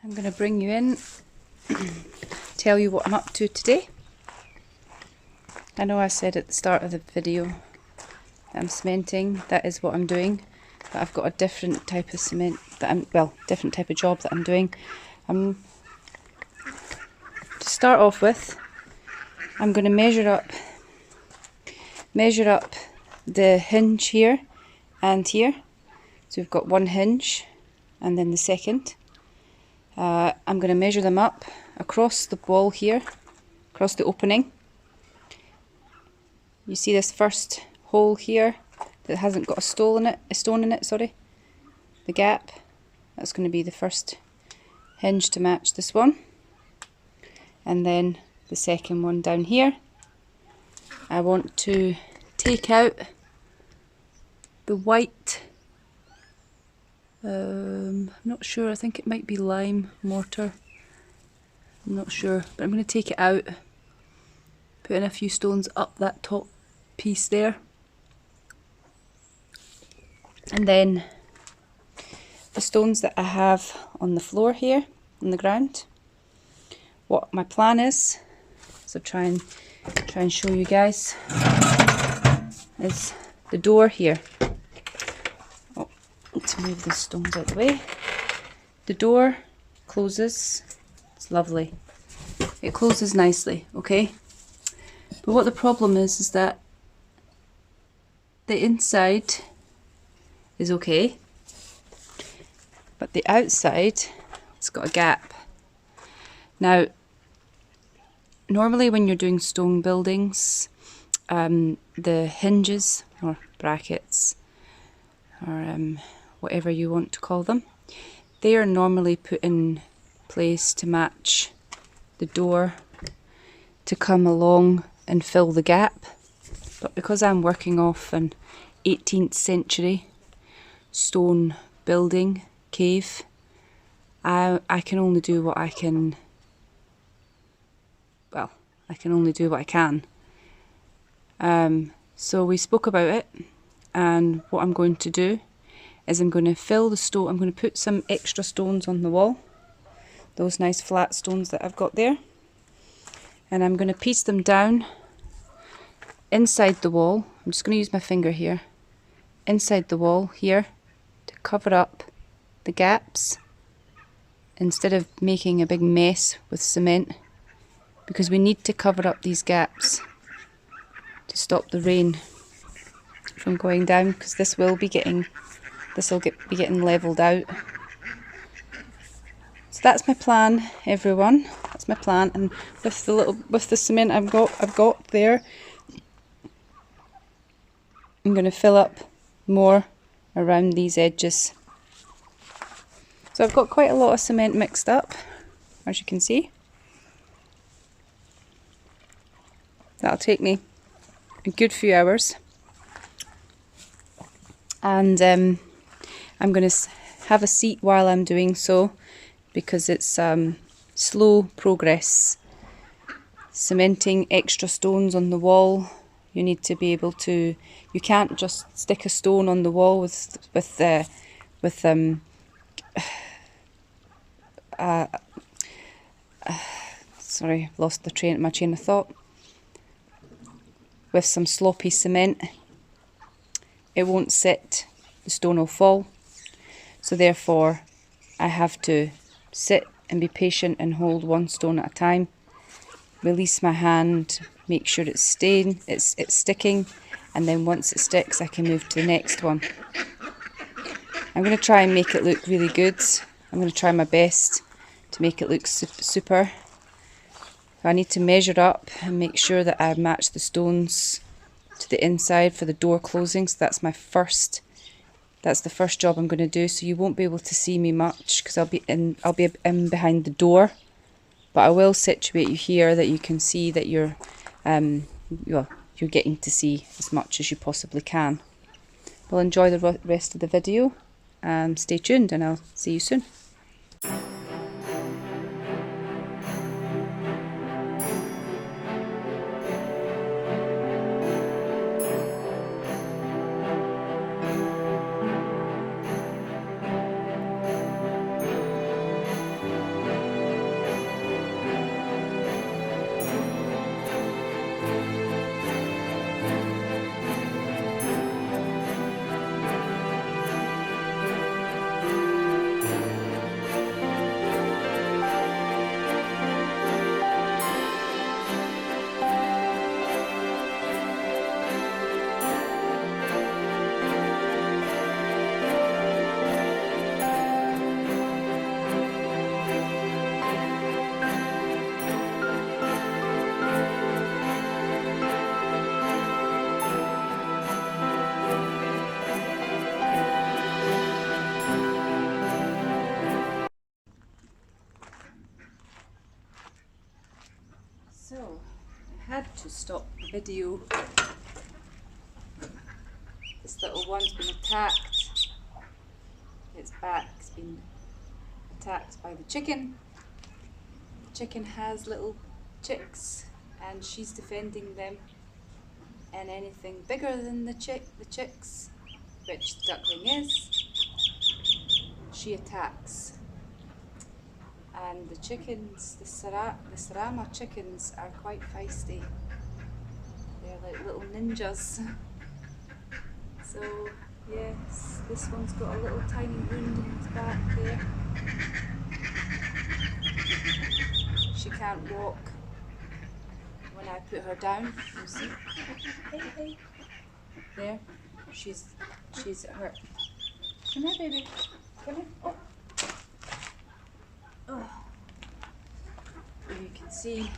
I'm going to bring you in, tell you what I'm up to today. I know I said at the start of the video that I'm cementing, that is what I'm doing, but I've got a different type of cement that different type of job that I'm doing. To start off with, I'm going to measure up the hinge here and here. So we've got one hinge and then the second. I'm going to measure them up across the wall here, across the opening. You see this first hole here that hasn't got a stone in it, sorry. The gap, that's going to be the first hinge to match this one. And then the second one down here. I want to take out the white, I'm not sure, I think it might be lime mortar, I'm not sure, but I'm going to take it out, put in a few stones up that top piece there, and then the stones that I have on the floor here, on the ground. What my plan is, so try and show you guys, is the door here. Let's move the stones out of the way. The door closes, it's lovely. It closes nicely, okay? But what the problem is that the inside is okay, but the outside, it's got a gap. Now, normally when you're doing stone buildings, the hinges or brackets or whatever you want to call them, they are normally put in place to match the door to come along and fill the gap. But because I'm working off an 18th century stone building cave, I can only do what I can. Well, I can only do what I can. So we spoke about it, and what I'm going to do is I'm going to fill the stone. I'm going to put some extra stones on the wall, those nice flat stones that I've got there, and I'm going to piece them down inside the wall. I'm just going to use my finger here, inside the wall here, to cover up the gaps instead of making a big mess with cement, because we need to cover up these gaps to stop the rain from going down, because this will be getting leveled out. So that's my plan, everyone. That's my plan, and with the cement I've got there, I'm going to fill up more around these edges. So I've got quite a lot of cement mixed up, as you can see. That'll take me a good few hours, and I'm going to have a seat while I'm doing so, because it's slow progress. Cementing extra stones on the wall, you need to be able to, you can't just stick a stone on the wall sorry, lost my train of thought. With some sloppy cement, it won't sit, the stone will fall. So therefore I have to sit and be patient and hold one stone at a time, release my hand, make sure it's sticking, and then once it sticks I can move to the next one. I'm going to try and make it look really good. I'm going to try my best to make it look super. I need to measure up and make sure that I match the stones to the inside for the door closing. So that's the first job I'm going to do. So you won't be able to see me much because I'll be in behind the door, but I will situate you here that you can see that you're getting to see as much as you possibly can. Well, enjoy the rest of the video and stay tuned, and I'll see you soon. So, I had to stop the video. This little one's been attacked. Its back's been attacked by the chicken. The chicken has little chicks and she's defending them, and anything bigger than the chicks, which the duckling is, she attacks. And the chickens, the Sarama chickens, are quite feisty. They're like little ninjas. So yes, this one's got a little tiny wound in his back there. She can't walk when I put her down. You see? Hey, hey. There, she's hurt. Come here, baby. Come here. Oh. Oh. You can see.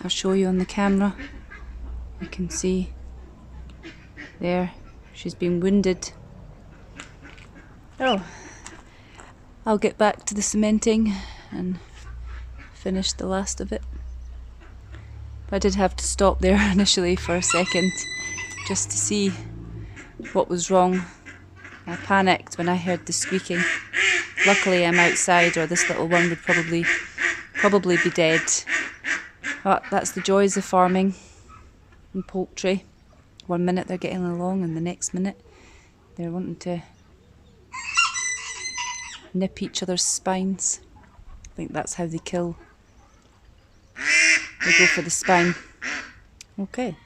I'll show you on the camera. You can see there, she's been wounded. Oh, I'll get back to the cementing and finish the last of it. But I did have to stop there initially for a second just to see what was wrong. I panicked when I heard the squeaking. Luckily I'm outside, or this little one would probably be dead. But that's the joys of farming and poultry. 1 minute they're getting along and the next minute they're wanting to nip each other's spines. I think that's how they kill. They go for the spine. Okay.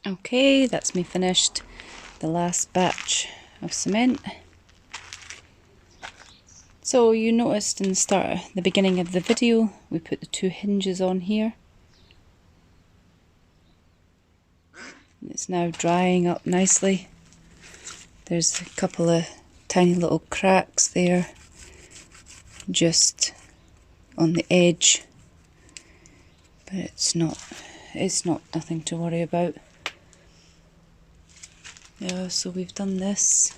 Okay, that's me finished the last batch of cement. So you noticed in the beginning of the video, we put the 2 hinges on here. It's now drying up nicely. There's a couple of tiny little cracks there, just on the edge, but it's not nothing to worry about. Yeah, so we've done this.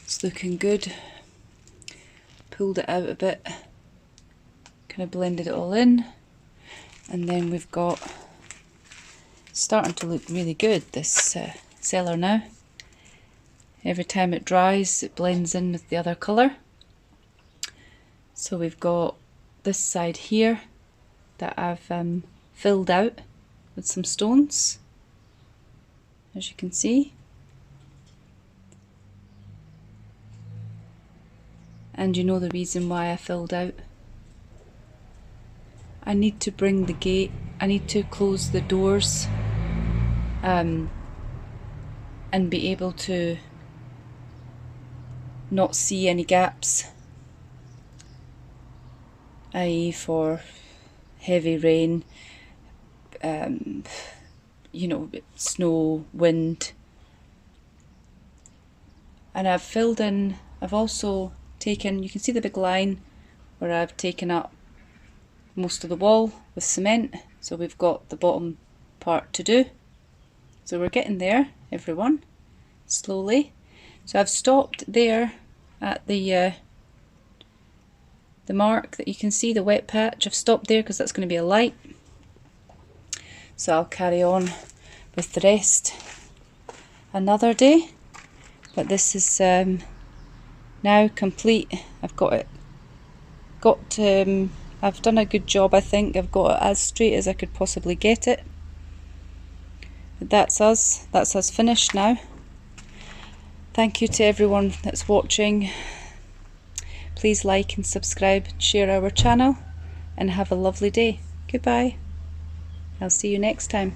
It's looking good. Pulled it out a bit, kind of blended it all in, and then we've got, starting to look really good, this Cellar now. Every time it dries it blends in with the other colour. So we've got this side here that I've filled out with some stones, as you can see. And you know the reason why I filled out. I need to bring the gate, I need to close the doors and be able to not see any gaps, i.e. for heavy rain, you know, snow, wind. And I've filled in, I've also taken, you can see the big line where I've taken up most of the wall with cement, so we've got the bottom part to do. So we're getting there, everyone, slowly. So I've stopped there at the mark that you can see, the wet patch. I've stopped there because that's going to be a light. So I'll carry on with the rest another day. But this is now complete. I've got it. I've done a good job, I think. I've got it as straight as I could possibly get it. But that's us. That's us finished now. Thank you to everyone that's watching. Please like and subscribe, share our channel, and have a lovely day. Goodbye. I'll see you next time.